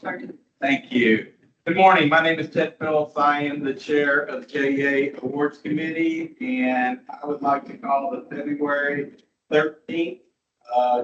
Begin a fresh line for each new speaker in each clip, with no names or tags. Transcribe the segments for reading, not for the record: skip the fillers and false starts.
Thank you. Good morning. My name is Ted Phillips. I am the chair of the JEA Awards Committee, and I would like to call the February 13th,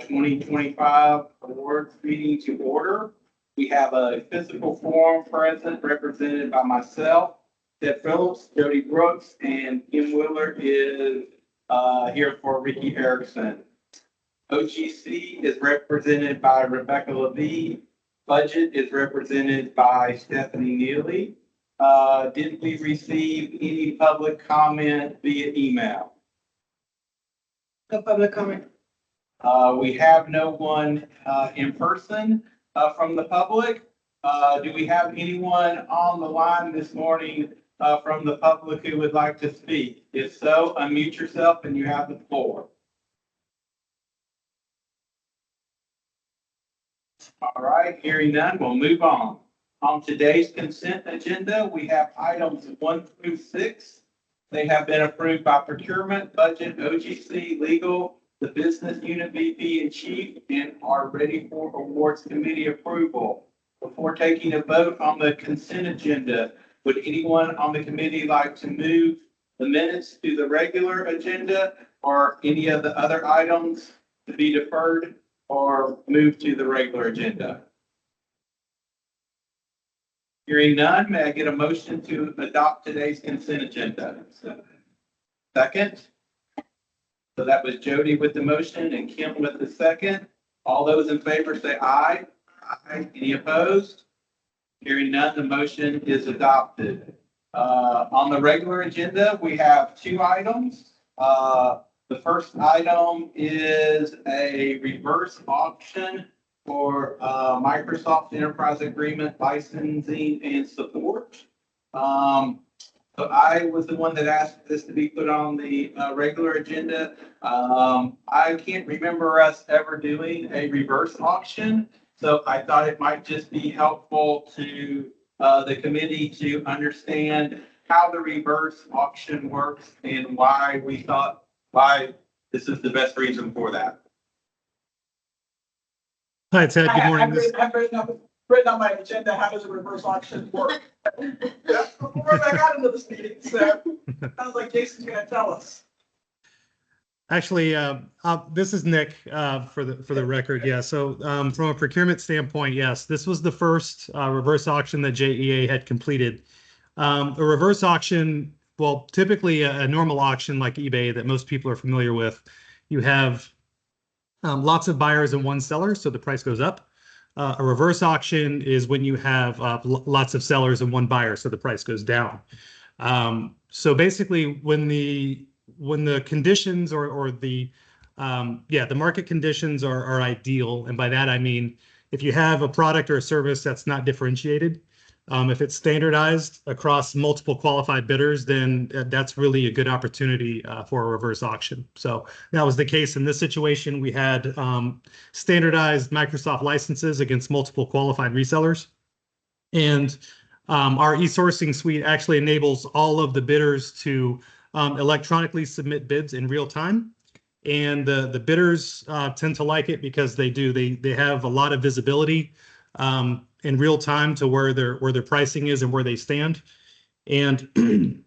2025 awards meeting to order. We have a physical forum present represented by myself, Ted Phillips, Jody Brooks, and Kim Wheeler is here for Ricky Erickson. OGC is represented by Rebecca Levy. Budget is represented by Stephanie Neely. Did we receive any public comment via email?
No public comment.
We have no one in person from the public. Do we have anyone on the line this morning from the public who would like to speak? If so, unmute yourself and you have the floor. All right, hearing none, we'll move on. On today's consent agenda, we have items 1 through 6. They have been approved by procurement, budget, OGC, legal, the business unit VP and chief, and are ready for awards committee approval. Before taking a vote on the consent agenda, would anyone on the committee like to move the minutes to the regular agenda or any of the other items to be deferred or move to the regular agenda? Hearing none, may I get a motion to adopt today's consent agenda? Second. So that was Jody with the motion and Kim with the second. All those in favor say aye. Aye. Any opposed? Hearing none, the motion is adopted. On the regular agenda, we have 2 items. The first item is a reverse auction for Microsoft Enterprise Agreement licensing and support. So I was the one that asked this to be put on the regular agenda. I can't remember us ever doing a reverse auction, so I thought it might just be helpful to the committee to understand how the reverse auction works and why we thought this is the best reason for that.
Hi, Ted. Good morning.
I've written on my agenda, how does a reverse auction work? Before I got into this meeting, so sounds like Jason's going to tell us.
Actually, this is Nick for the record. Yeah. So from a procurement standpoint, yes, this was the first reverse auction that JEA had completed. A reverse auction, well, typically a normal auction like eBay that most people are familiar with, you have lots of buyers and one seller, so the price goes up. A reverse auction is when you have lots of sellers and one buyer, so the price goes down. So basically, when the conditions or the market conditions are ideal, and by that I mean if you have a product or a service that's not differentiated, if it's standardized across multiple qualified bidders, then that's really a good opportunity for a reverse auction. So that was the case in this situation. We had standardized Microsoft licenses against multiple qualified resellers. And our e-sourcing suite actually enables all of the bidders to electronically submit bids in real time. And the bidders tend to like it because they have a lot of visibility in real time to where their pricing is and where they stand. And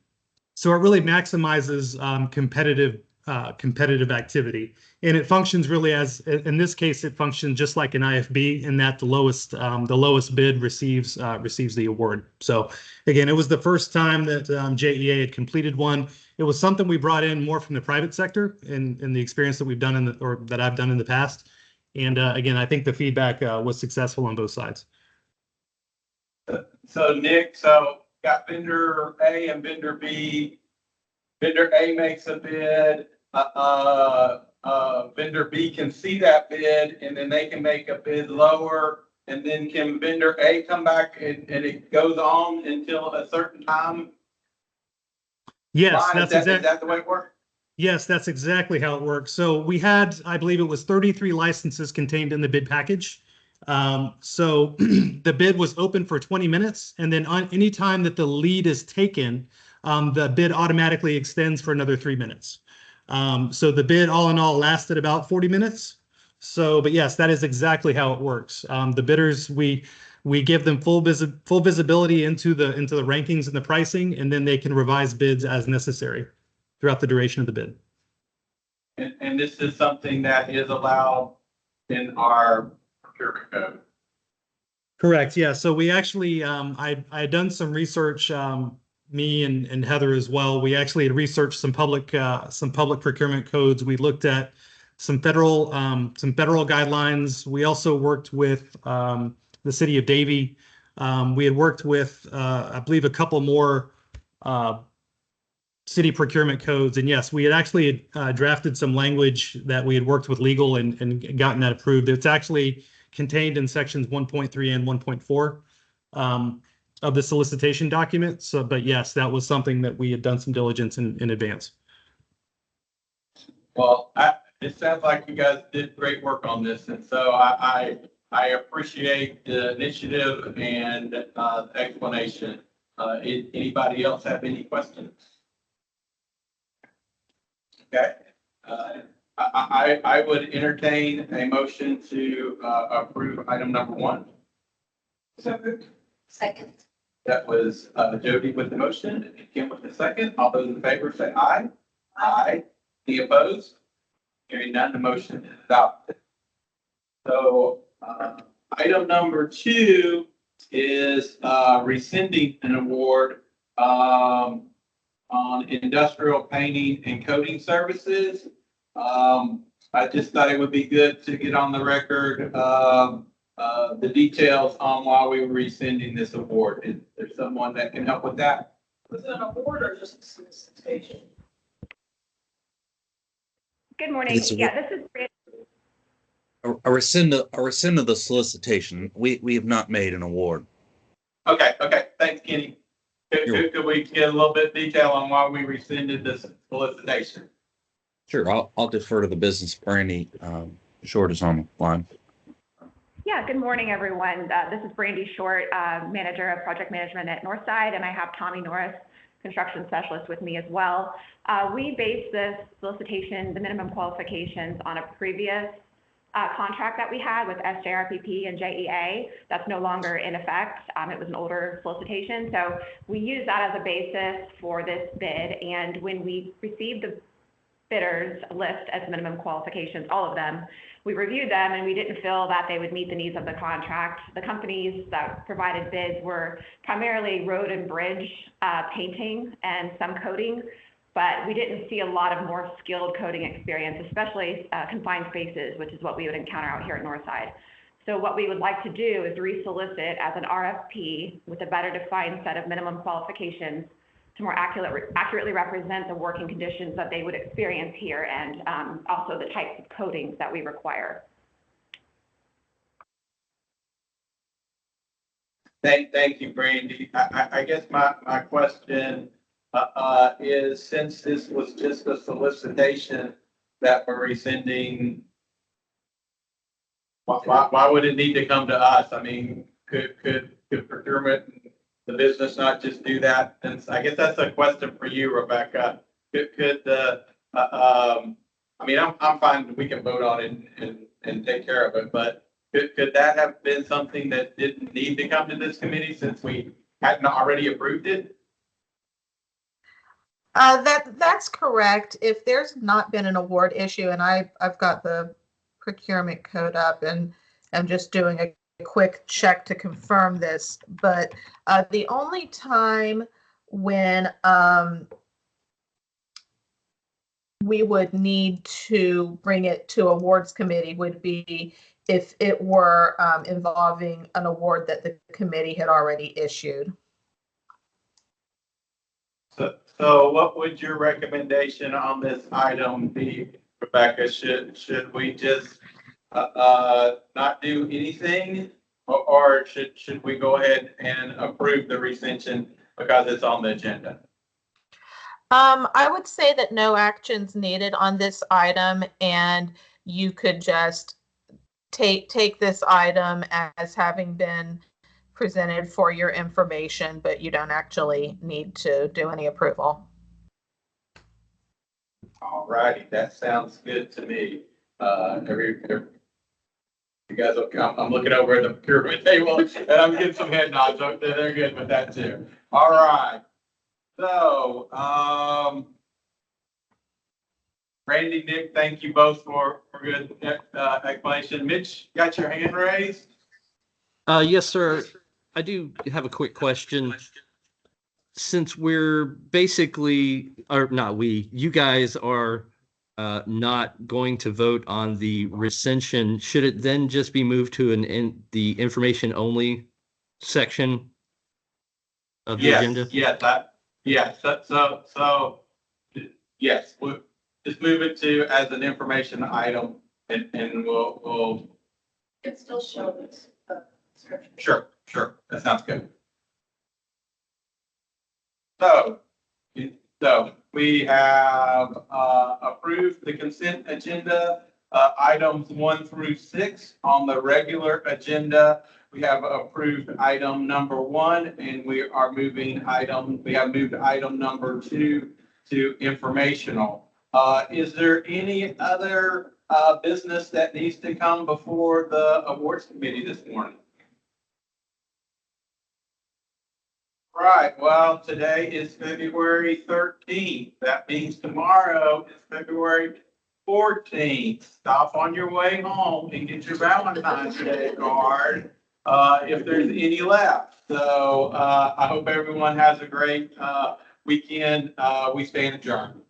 so it really maximizes competitive activity. And it functions really as, in this case, it functions just like an IFB in that the lowest bid receives the award. So again, it was the first time that JEA had completed one. It was something we brought in more from the private sector in the experience that we've done that I've done in the past. And again, I think the feedback was successful on both sides.
So Nick, got vendor A and vendor B. Vendor A makes a bid. Vendor B can see that bid, and then they can make a bid lower. And then can vendor A come back and it goes on until a certain time?
Yes,
is that the way it works?
Yes, that's exactly how it works. So we had, I believe it was 33 licenses contained in the bid package. So the bid was open for 20 minutes, and then on any time that the lead is taken, the bid automatically extends for another 3 minutes. So the bid all in all lasted about 40 minutes. So, but yes, that is exactly how it works. The bidders, we give them full visibility into the rankings and the pricing, and then they can revise bids as necessary throughout the duration of the bid.
And this is something that is allowed in our procurement code.
Correct. Yeah. So we actually, I had done some research, me and Heather as well. We actually had researched some public procurement codes. We looked at some federal guidelines. We also worked with the city of Davie. We had worked with, I believe, a couple more city procurement codes. And yes, we had actually drafted some language that we had worked with legal and gotten that approved. It's actually contained in sections 1.3 and 1.4 of the solicitation document. So, but yes, that was something that we had done some diligence in advance.
Well, it sounds like you guys did great work on this, and so I appreciate the initiative and the explanation. Anybody else have any questions? Okay. I would entertain a motion to approve item number 1.
Second.
That was Jody with the motion and Kim with the second. All those in favor say aye. Aye. Any opposed? Hearing none, the motion is adopted. So item number 2 is rescinding an award on industrial painting and coating services. I just thought it would be good to get on the record the details on why we were rescinding this award. Is there someone that can help with that?
Was it an award or just a solicitation?
Good morning. Yeah, this is Brandy.
A rescind of the solicitation. We have not made an award.
Okay. Thanks, Kenny. Could we get a little bit of detail on why we rescinded this solicitation?
Sure, I'll defer to the business. Brandy Short is on the line.
Yeah, good morning, everyone. This is Brandy Short, Manager of Project Management at Northside, and I have Tommy Norris, Construction Specialist, with me as well. We based this solicitation, the minimum qualifications, on a previous contract that we had with SJRPP and JEA. That's no longer in effect. It was an older solicitation. So we used that as a basis for this bid. And when we received the bidders list as minimum qualifications, all of them, we reviewed them and we didn't feel that they would meet the needs of the contract. The companies that provided bids were primarily road and bridge painting and some coating, but we didn't see a lot of more skilled coating experience, especially confined spaces, which is what we would encounter out here at Northside. So what we would like to do is resolicit as an RFP with a better defined set of minimum qualifications to more accurately represent the working conditions that they would experience here, and also the types of coatings that we require.
Thank you, Brandy. I guess my question is, since this was just a solicitation that we're rescinding, why would it need to come to us? I mean, could procurement, the business, not just do that? And I guess that's a question for you, Rebecca. Could the I mean, I'm fine. We can vote on it and take care of it, but could that have been something that didn't need to come to this committee since we hadn't already approved it?
That's correct. If there's not been an award issue, and I've got the procurement code up and I'm just doing a quick check to confirm this, but the only time when we would need to bring it to awards committee would be if it were involving an award that the committee had already issued.
So what would your recommendation on this item be, Rebecca? Should we just not do anything, or should we go ahead and approve the rescission because it's on the agenda?
I would say that no action's needed on this item, and you could just take this item as having been presented for your information, but you don't actually need to do any approval.
All righty, that sounds good to me. You guys will come. I'm looking over at the procurement table and I'm getting some head nods. They're good with that too. All right. So, Randy, Nick, thank you both for good explanation. Mitch, got your hand raised?
Yes, sir. I do have a quick question. Since we're basically, or not we, you guys are not going to vote on the recension, should it then just be moved to the information only section of the agenda?
Yes, yes, we'll just move it to as an information item and we'll,
It still shows the description.
sure, that sounds good. So we have approved the consent agenda, items 1 through 6 on the regular agenda. We have approved item number 1 and we have moved item number 2 to informational. Is there any other business that needs to come before the awards committee this morning? Right, well, today is February 13th. That means tomorrow is February 14th. Stop on your way home and get your Valentine's Day card, if there's any left. So, I hope everyone has a great, weekend. We stand adjourned.